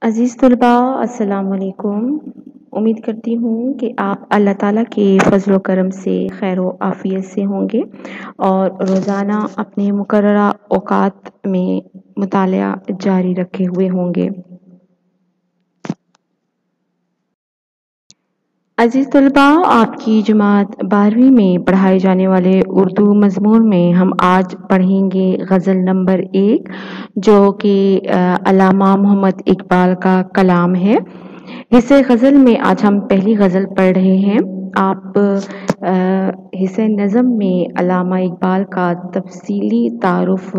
عزیز طلباء السلام علیکم۔ امید کرتی ہوں کہ آپ اللہ تعالیٰ کے فضل و کرم سے خیر و عافیت سے ہوں گے اور روزانہ اپنے مقررہ اوقات میں مطالعہ جاری رکھے ہوئے ہوں گے۔ عزیز طلباء، آپ کی جماعت 12ویں میں پڑھائے جانے والے اردو مضمون میں ہم آج پڑھیں گے غزل نمبر 1 جو کہ علامہ محمد اقبال کا کلام ہے۔ حصہ غزل میں آج ہم پہلی غزل پڑھ رہے ہیں۔ آپ حصہ نظم میں علامہ اقبال کا تفصیلی تعارف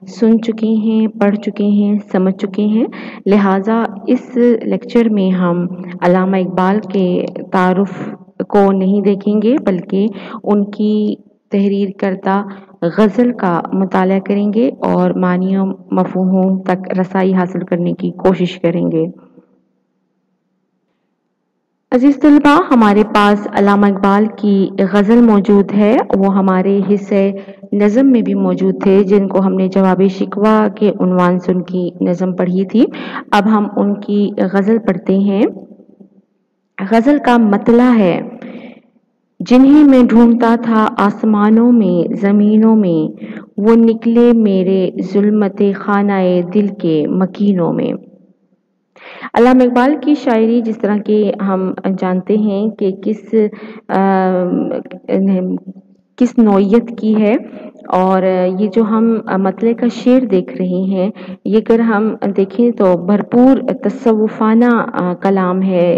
سن چکے ہیں، پڑھ چکے ہیں، سمجھ چکے ہیں، لہٰذا اس لیکچر میں ہم علامہ اقبال کے تعارف کو نہیں دیکھیں گے بلکہ ان کی تحریر کردہ غزل کا مطالعہ کریں گے اور معنی و مفہوم تک رسائی حاصل کرنے کی کوشش کریں گے۔ عزیز طلباء، ہمارے پاس علامہ اقبال کی غزل موجود ہے، وہ ہمارے حصے نظم میں بھی موجود تھے جن کو ہم نے جواب شکوہ کے عنوان سے ان کی نظم پڑھی تھی۔ اب ہم ان کی غزل پڑھتے ہیں۔ غزل کا مطلع ہے: جنہیں میں ڈھونڈتا تھا آسمانوں میں زمینوں میں، وہ نکلے میرے ظلمت خانہ دل کے مکینوں میں۔ علامہ اقبال کی شاعری جس طرح کہ ہم جانتے ہیں کہ کس نوعیت کی ہے، اور یہ جو ہم مطلع کا شعر دیکھ رہے ہیں یہ اگر ہم دیکھیں تو بھرپور تصوفانہ کلام ہے،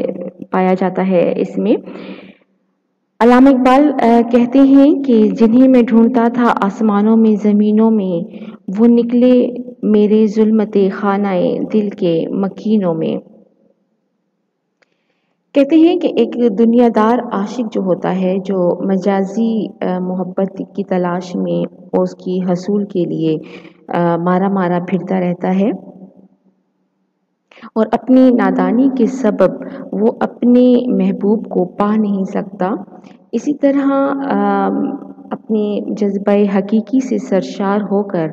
پایا جاتا ہے اس میں۔ علامہ اقبال کہتے ہیں کہ جنہیں میں ڈھونڈتا تھا آسمانوں میں زمینوں میں، وہ نکلے میرے ظلمت خانہ دل کے مکینوں میں۔ کہتے ہیں کہ ایک دنیا دار عاشق جو ہوتا ہے، جو مجازی محبت کی تلاش میں اس کی حصول کے لیے مارا پھرتا رہتا ہے اور اپنی نادانی کے سبب وہ اپنے محبوب کو پا نہیں سکتا، اسی طرح اپنے جذبہ حقیقی سے سرشار ہو کر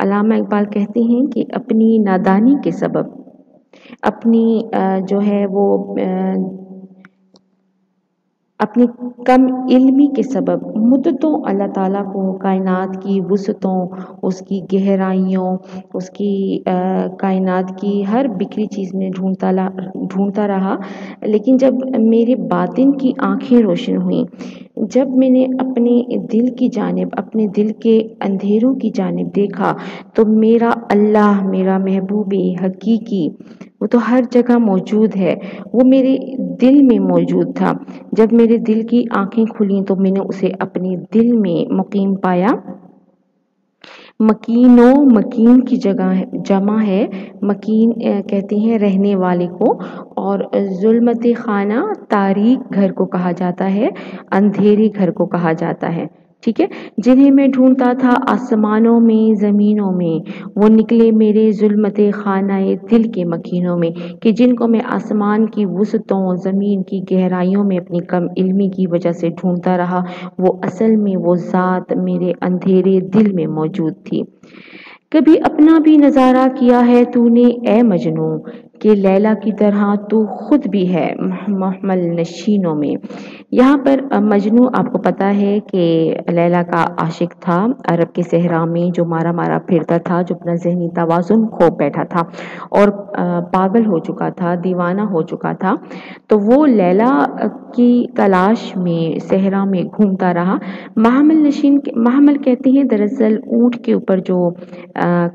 علامہ اقبال کہتے ہیں کہ اپنی نادانی کے سبب، اپنی جو ہے وہ اپنی کم علمی کے سبب مدتوں اللہ تعالیٰ کو کائنات کی وسعتوں، اس کی گہرائیوں، اس کی کائنات کی ہر بکھری چیز میں ڈھونڈتا رہا، لیکن جب میرے باطن کی آنکھیں روشن ہوئیں، جب میں نے اپنے دل کی جانب، اپنے دل کے اندھیروں کی جانب دیکھا، تو میرا اللہ، میرا محبوب حقیقی وہ تو ہر جگہ موجود ہے، وہ میرے دل میں موجود تھا۔ جب میرے دل کی آنکھیں کھلیں تو میں نے اسے اپنے دل میں مقیم پایا۔ مکینوں، مکین کی جمع ہے، مکین کہتے ہیں رہنے والے کو، اور ظلمت خانہ تاریک گھر کو کہا جاتا ہے، اندھیرے گھر کو کہا جاتا ہے، ٹھیک ہے۔ جنہیں میں ڈھونڈتا تھا آسمانوں میں زمینوں میں، وہ نکلے میرے ظلمت خانہ دل کے مکینوں میں، کہ جن کو میں آسمان کی وسعتوں، زمین کی گہرائیوں میں اپنی کم علمی کی وجہ سے ڈھونڈتا رہا، وہ اصل میں وہ ذات میرے اندھیرے دل میں موجود تھی۔ کبھی اپنا بھی نظارہ کیا ہے تو نے اے مجنوں، کہ لیلیٰ کی طرح تو خود بھی ہے محمل نشینوں میں۔ یہاں پر مجنوں آپ کو پتا ہے کہ لیلیٰ کا عاشق تھا، عرب کے صحرا میں جو مارا پھرتا تھا، جو اپنا ذہنی توازن کھو بیٹھا تھا اور پاگل ہو چکا تھا، دیوانہ ہو چکا تھا، تو وہ لیلیٰ کی تلاش میں صحرا میں گھومتا رہا۔ محمل کہتے ہیں دراصل اونٹ کے اوپر جو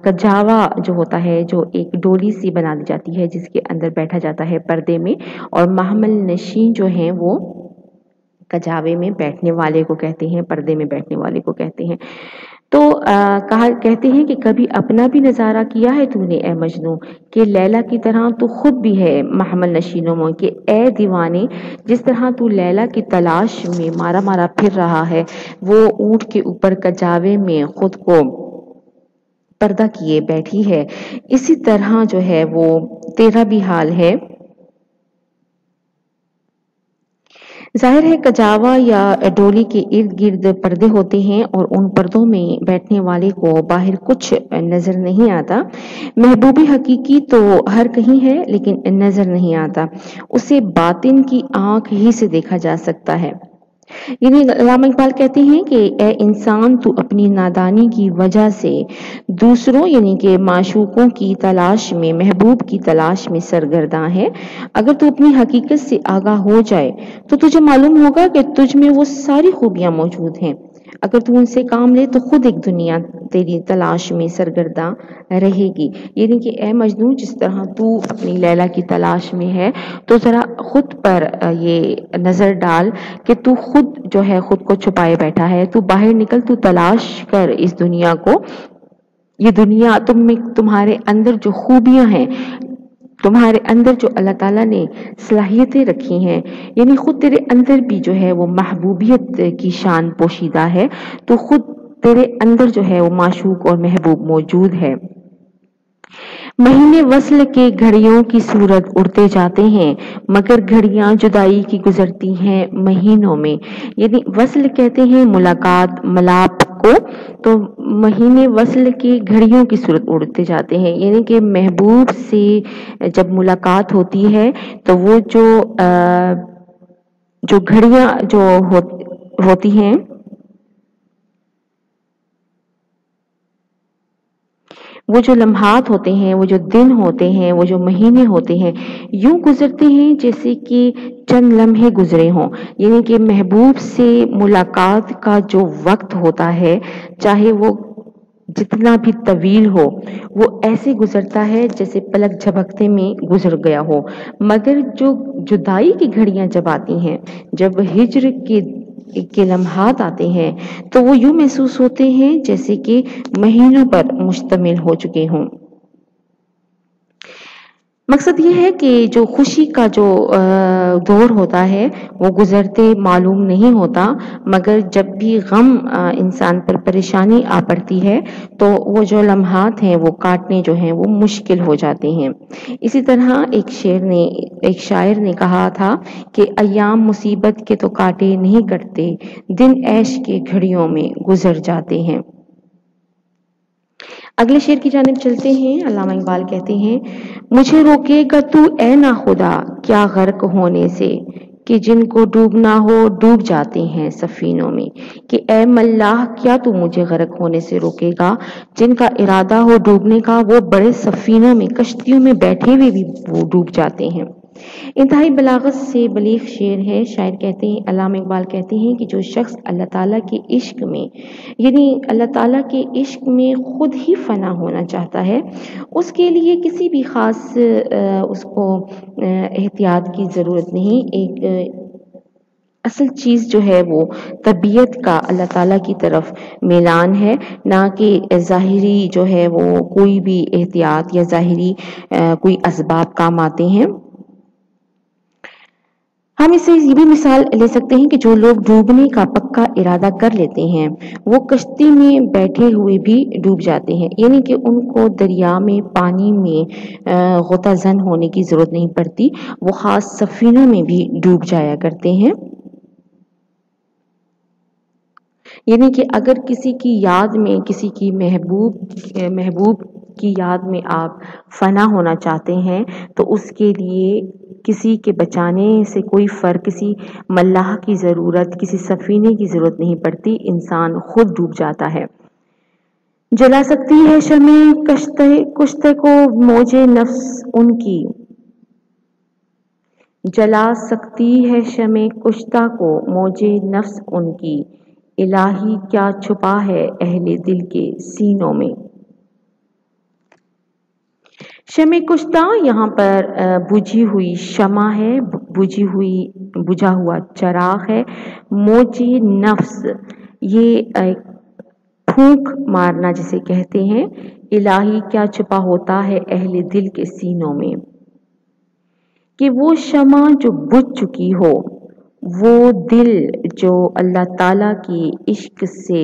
کجاوا جو ہوتا ہے، جو ایک ڈولی سی بنا دی جاتی ہے جس کے اندر بیٹھا جاتا ہے پردے میں، اور محمل نشین جو ہیں وہ کجاوے میں بیٹھنے والے کو کہتے ہیں، پردے میں بیٹھنے والے کو کہتے ہیں۔ تو کہتے ہیں کہ کبھی اپنا بھی نظارہ کیا ہے تو نے اے مجنوں، کہ لیلیٰ کی طرح تو خود بھی ہے محمل نشینوں میں، کہ اے دیوانے، جس طرح تو لیلیٰ کی تلاش میں مارا پھر رہا ہے، وہ اونٹ کے اوپر کجاوے میں خود کو پردہ کیے بیٹھی ہے، اسی طرح جو ہے وہ تیرا بھی حال ہے۔ ظاہر ہے کجاوا یا ڈولی کے ارد گرد پردے ہوتے ہیں اور ان پردوں میں بیٹھنے والے کو باہر کچھ نظر نہیں آتا۔ محبوب حقیقی تو ہر کہیں ہے لیکن نظر نہیں آتا، اسے باطن کی آنکھ ہی سے دیکھا جا سکتا ہے۔ یعنی علامہ اقبال کہتے ہیں کہ اے انسان تو اپنی نادانی کی وجہ سے دوسروں یعنی کہ معشوقوں کی تلاش میں، محبوب کی تلاش میں سرگرداں ہے۔ اگر تو اپنی حقیقت سے آگاہ ہو جائے تو تجھے معلوم ہوگا کہ تجھ میں وہ ساری خوبیاں موجود ہیں۔ اگر تو ان سے کام لے تو خود ایک دنیا تیری تلاش میں سرگرداں رہے گی۔ یعنی کہ اے مجنوں، جس طرح تو اپنی لیلا کی تلاش میں ہے تو ذرا خود پر یہ نظر ڈال کہ تو خود جو ہے خود کو چھپائے بیٹھا ہے، تو باہر نکل، تو تلاش کر اس دنیا کو۔ یہ دنیا تمہارے اندر جو خوبیاں ہیں، تمہارے اندر جو اللہ تعالیٰ نے صلاحیتیں رکھی ہیں، یعنی خود تیرے اندر بھی جو ہے وہ محبوبیت کی شان پوشیدہ ہے، تو خود تیرے اندر جو ہے وہ معشوق اور محبوب موجود ہے۔ مہینے وصل کے گھڑیوں کی صورت اڑتے جاتے ہیں مگر گھڑیاں جدائی کی گزرتی ہیں مہینوں میں۔ یعنی وصل کہتے ہیں ملاقات، ملاپ کو، تو مہینے وصل کی گھڑیوں کی صورت اڑتے جاتے ہیں، یعنی کہ محبوب سے جب ملاقات ہوتی ہے تو وہ جو گھڑیاں جو ہوتی ہیں، وہ جو لمحات ہوتے ہیں، وہ جو دن ہوتے ہیں، وہ جو مہینے ہوتے ہیں، یوں گزرتے ہیں جیسے کہ چند لمحے گزرے ہوں۔ یعنی کہ محبوب سے ملاقات کا جو وقت ہوتا ہے، چاہے وہ جتنا بھی طویل ہو، وہ ایسے گزرتا ہے جیسے پلک جھپکتے میں گزر گیا ہو۔ مگر جو جدائی کی گھڑیاں جب آتی ہیں، جب ہجر کے لمحات آتے ہیں، تو وہ یوں محسوس ہوتے ہیں جیسے کہ مہینوں پر مشتمل ہو چکے ہوں۔ مقصد یہ ہے کہ جو خوشی کا جو دور ہوتا ہے وہ گزرتے معلوم نہیں ہوتا، مگر جب بھی غم انسان پر پریشانی آ پڑتی ہے تو وہ جو لمحات ہیں وہ کاٹنے جو ہیں وہ مشکل ہو جاتے ہیں۔ اسی طرح ایک شاعر نے کہا تھا کہ ایام مصیبت کے تو کاٹے نہیں کٹتے، دن عیش کے گھڑیوں میں گزر جاتے ہیں۔ اگلے شعر کی جانب چلتے ہیں۔ علامہ اقبال کہتے ہیں، مجھے روکے گا تو اے ناخدا کیا غرق ہونے سے، کہ جن کو ڈوبنا ہو ڈوب جاتے ہیں سفینوں میں۔ کہ اے ملاح کیا تو مجھے غرق ہونے سے روکے گا، جن کا ارادہ ہو ڈوبنے کا وہ بڑے سفینوں میں، کشتیوں میں بیٹھے ہوئے بھی وہ ڈوب جاتے ہیں۔ انتہائی بلاغت سے بلیغ شعر ہے۔ شاعر کہتے ہیں، علامہ اقبال کہتے ہیں کہ جو شخص اللہ تعالیٰ کے عشق میں، یعنی اللہ تعالیٰ کے عشق میں خود ہی فنا ہونا چاہتا ہے، اس کے لیے کسی بھی خاص اس کو احتیاط کی ضرورت نہیں۔ ایک اصل چیز جو ہے وہ طبیعت کا اللہ تعالیٰ کی طرف میلان ہے، نہ کہ ظاہری جو ہے وہ کوئی بھی احتیاط یا ظاہری کوئی اسباب کام آتے ہیں۔ ہم اس سے یہ بھی مثال لے سکتے ہیں کہ جو لوگ ڈوبنے کا پکا ارادہ کر لیتے ہیں وہ کشتی میں بیٹھے ہوئے بھی ڈوب جاتے ہیں، یعنی کہ ان کو دریا میں، پانی میں غوطہ زن ہونے کی ضرورت نہیں پڑتی، وہ خاص سفینوں میں بھی ڈوب جایا کرتے ہیں۔ یعنی کہ اگر کسی کی یاد میں، کسی کی محبوب کی یاد میں آپ فنا ہونا چاہتے ہیں تو اس کے لیے کسی کے بچانے سے کوئی فرق، کسی ملاح کی ضرورت، کسی سفینے کی ضرورت نہیں پڑتی، انسان خود ڈوب جاتا ہے۔ جلا سکتی ہے شمع کشتے کو موج نفس ان کی، جلا سکتی ہے شمع کشتہ کو موج نفس ان کی، الہی کیا چھپا ہے اہل دل کے سینوں میں۔ شمع کشتہ یہاں پر بجھی ہوئی شمع ہے، بجھا ہوا چراغ ہے۔ موج نفس یہ پھونک مارنا جسے کہتے ہیں۔ الہی کیا چھپا ہوتا ہے اہل دل کے سینوں میں، کہ وہ شمع جو بجھ چکی ہو، وہ دل جو اللہ تعالیٰ کی عشق سے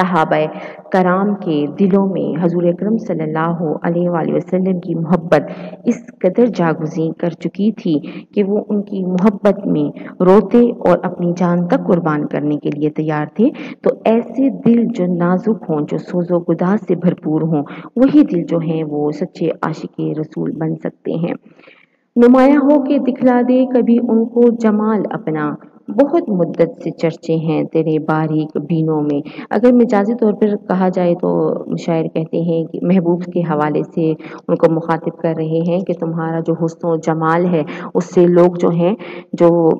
صحابہ کرام کے دلوں میں حضور اکرم صلی اللہ علیہ وآلہ وسلم کی محبت اس قدر جاگزیں کر چکی تھی کہ وہ ان کی محبت میں روتے اور اپنی جان تک قربان کرنے کے لیے تیار تھے۔ تو ایسے دل جو نازک ہوں، جو سوز و گداز سے بھرپور ہوں، وہی دل جو ہیں وہ سچے عاشق رسول بن سکتے ہیں۔ نمایاں ہو کے دکھلا دے کبھی ان کو جمال اپنا، بہت مدت سے چرچے ہیں تیرے باریک بینوں میں۔ اگر مجازی طور پر کہا جائے تو شاعر کہتے ہیں کہ محبوب کے حوالے سے ان کو مخاطب کر رہے ہیں کہ تمہارا جو حسن و جمال ہے اس سے لوگ جو ہیں جو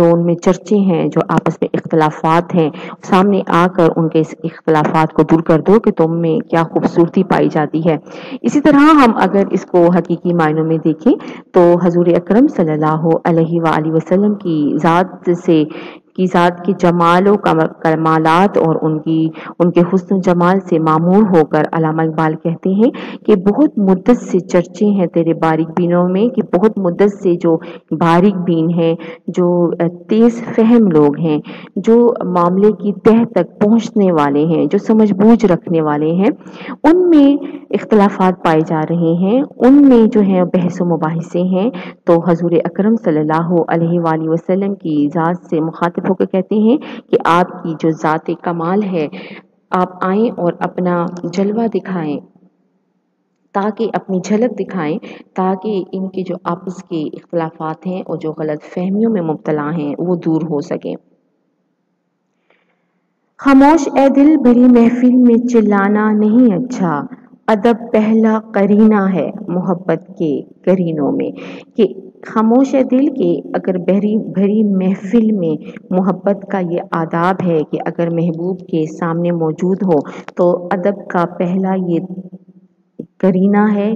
ان میں چرچے ہیں، جو آپس میں اختلافات ہیں، سامنے آ کر ان کے اس اختلافات کو دور کر دو کہ تم میں کیا خوبصورتی پائی جاتی ہے۔ اسی طرح ہم اگر اس کو حقیقی معنوں میں دیکھیں تو حضور اکرم صلی اللہ علیہ وآلہ وسلم کی ذات کے جمال و کمالات اور ان کے حسن و جمال سے معمور ہو کر علامہ اقبال کہتے ہیں کہ بہت مدت سے چرچے ہیں تیرے باریک بینوں میں، کہ بہت مدت سے جو باریک بین ہیں، جو تیز فہم لوگ ہیں، جو معاملے کی تہ تک پہنچنے والے ہیں، جو سمجھ بوجھ رکھنے والے ہیں، ان میں اختلافات پائے جا رہے ہیں، ان میں جو ہے بحث و مباحثے ہیں۔ تو حضور اکرم صلی اللہ علیہ وآلہ وسلم کی ذات سے مخاطب ہو کے کہتے ہیں کہ آپ کی جو ذات کمال ہے، آپ آئیں اور اپنا جلوہ دکھائیں، تاکہ اپنی جھلک دکھائیں، تاکہ ان کے جو آپس کے اختلافات ہیں اور جو غلط فہمیوں میں مبتلا ہیں وہ دور ہو سکیں۔ خاموش اے دل بھری محفل میں چلانا نہیں اچھا، ادب پہلا قرینہ ہے محبت کے قرینوں میں۔ کہ خاموش ہے دل کہ اگر بھری محفل میں محبت کا یہ آداب ہے کہ اگر محبوب کے سامنے موجود ہو تو ادب کا پہلا یہ قرینہ ہے،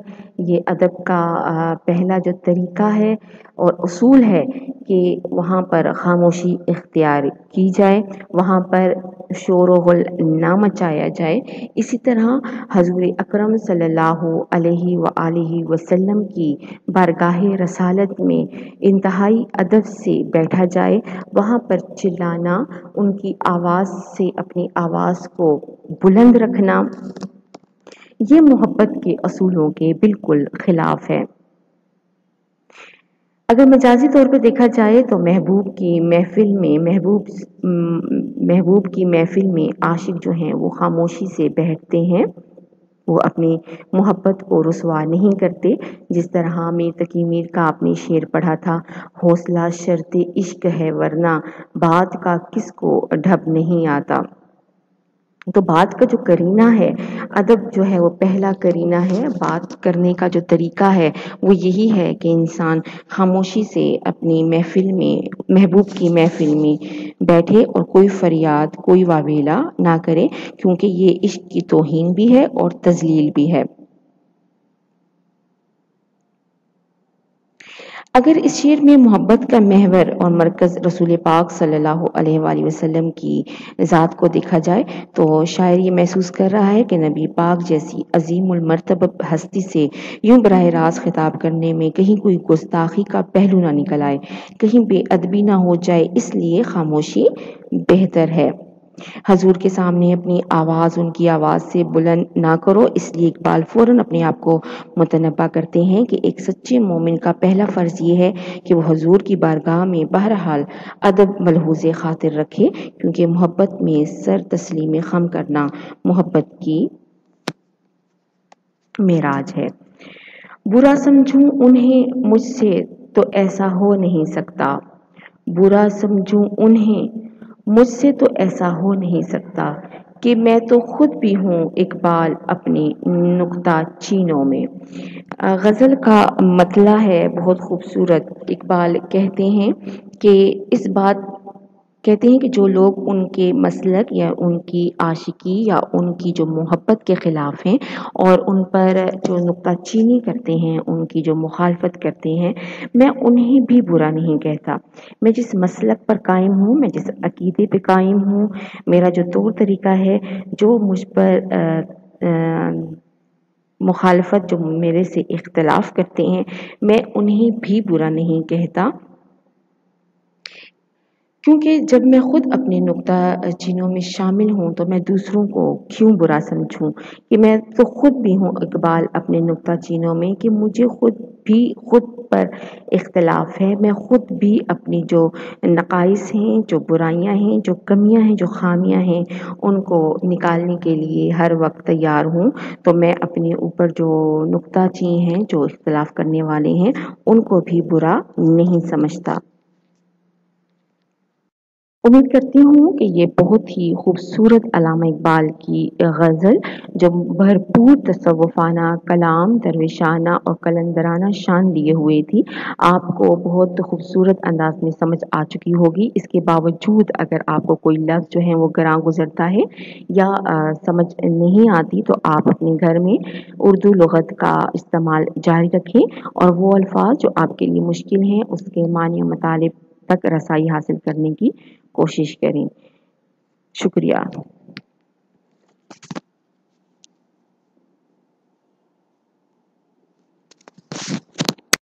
یہ ادب کا پہلا جو طریقہ ہے اور اصول ہے کہ وہاں پر خاموشی اختیار کی جائے، وہاں پر شور و غل نہ مچایا جائے۔ اسی طرح حضور اکرم صلی اللہ علیہ وآلہ وسلم کی بارگاہ رسالت میں انتہائی ادب سے بیٹھا جائے، وہاں پر چلانا، ان کی آواز سے اپنی آواز کو بلند رکھنا، یہ محبت کے اصولوں کے بالکل خلاف ہے۔ اگر مجازی طور پہ دیکھا جائے تو محبوب کی محفل میں عاشق جو ہیں وہ خاموشی سے بیٹھتے ہیں، وہ اپنی محبت کو رسوا نہیں کرتے۔ جس طرح میر تقی میر کا آپ نے شعر پڑھا تھا، حوصلہ شرط عشق ہے ورنہ بات کا کس کو ڈھب نہیں آتا۔ تو بات کا جو قرینہ ہے، ادب جو ہے وہ پہلا قرینہ ہے، بات کرنے کا جو طریقہ ہے وہ یہی ہے کہ انسان خاموشی سے اپنی محفل میں، محبوب کی محفل میں بیٹھے اور کوئی فریاد، کوئی واویلا نہ کرے، کیونکہ یہ عشق کی توہین بھی ہے اور تذلیل بھی ہے۔ اگر اس شعر میں محبت کا محور اور مرکز رسول پاک صلی اللہ علیہ وآلہ وسلم کی ذات کو دیکھا جائے تو شاعر یہ محسوس کر رہا ہے کہ نبی پاک جیسی عظیم المرتبہ ہستی سے یوں براہ راست خطاب کرنے میں کہیں کوئی گستاخی کا پہلو نہ نکل آئے، کہیں بے ادبی نہ ہو جائے، اس لیے خاموشی بہتر ہے۔ حضور کے سامنے اپنی آواز ان کی آواز سے بلند نہ کرو، اس لیے اقبال فوراً اپنے آپ کو متنبہ کرتے ہیں کہ ایک سچے مومن کا پہلا فرض یہ ہے کہ وہ حضور کی بارگاہ میں بہرحال ادب ملحوظ خاطر رکھے، کیونکہ محبت میں سر تسلیم خم کرنا محبت کی معراج ہے۔ برا سمجھوں انہیں مجھ سے تو ایسا ہو نہیں سکتا، برا سمجھوں انہیں مجھ سے تو ایسا ہو نہیں سکتا، کہ میں تو خود بھی ہوں اقبال اپنی نکتہ چینوں میں۔ غزل کا مطلع ہے بہت خوبصورت۔ اقبال کہتے ہیں کہ جو لوگ ان کے مسلک یا ان کی عاشقی یا ان کی جو محبت کے خلاف ہیں اور ان پر جو نکتہ چینی کرتے ہیں، ان کی جو مخالفت کرتے ہیں، میں انہیں بھی برا نہیں کہتا۔ میں جس مسلک پر قائم ہوں، میں جس عقیدے پہ قائم ہوں، میرا جو طور طریقہ ہے، جو مجھ پر مخالفت، جو میرے سے اختلاف کرتے ہیں، میں انہیں بھی برا نہیں کہتا، کیونکہ جب میں خود اپنے نکتہ چینوں میں شامل ہوں تو میں دوسروں کو کیوں برا سمجھوں، کہ میں تو خود بھی ہوں اقبال اپنے نکتہ چینوں میں، کہ مجھے خود پر اختلاف ہے، میں خود بھی اپنی جو نقائص ہیں، جو برائیاں ہیں، جو کمیاں ہیں، جو خامیاں ہیں، ان کو نکالنے کے لیے ہر وقت تیار ہوں۔ تو میں اپنے اوپر جو نکتہ چین ہیں، جو اختلاف کرنے والے ہیں، ان کو بھی برا نہیں سمجھتا۔ امید کرتی ہوں کہ یہ بہت ہی خوبصورت علامہ اقبال کی غزل، جو بھرپور تصوفانہ کلام، درویشانہ اور قلندرانہ شان لیے ہوئے تھی، آپ کو بہت خوبصورت انداز میں سمجھ آ چکی ہوگی۔ اس کے باوجود اگر آپ کو کوئی لفظ جو ہے وہ گراں گزرتا ہے یا سمجھ نہیں آتی، تو آپ اپنے گھر میں اردو لغت کا استعمال جاری رکھیں اور وہ الفاظ جو آپ کے لیے مشکل ہیں اس کے معنی و مطالب تک رسائی حاصل کرنے کی کوشش کریں۔ شکریہ۔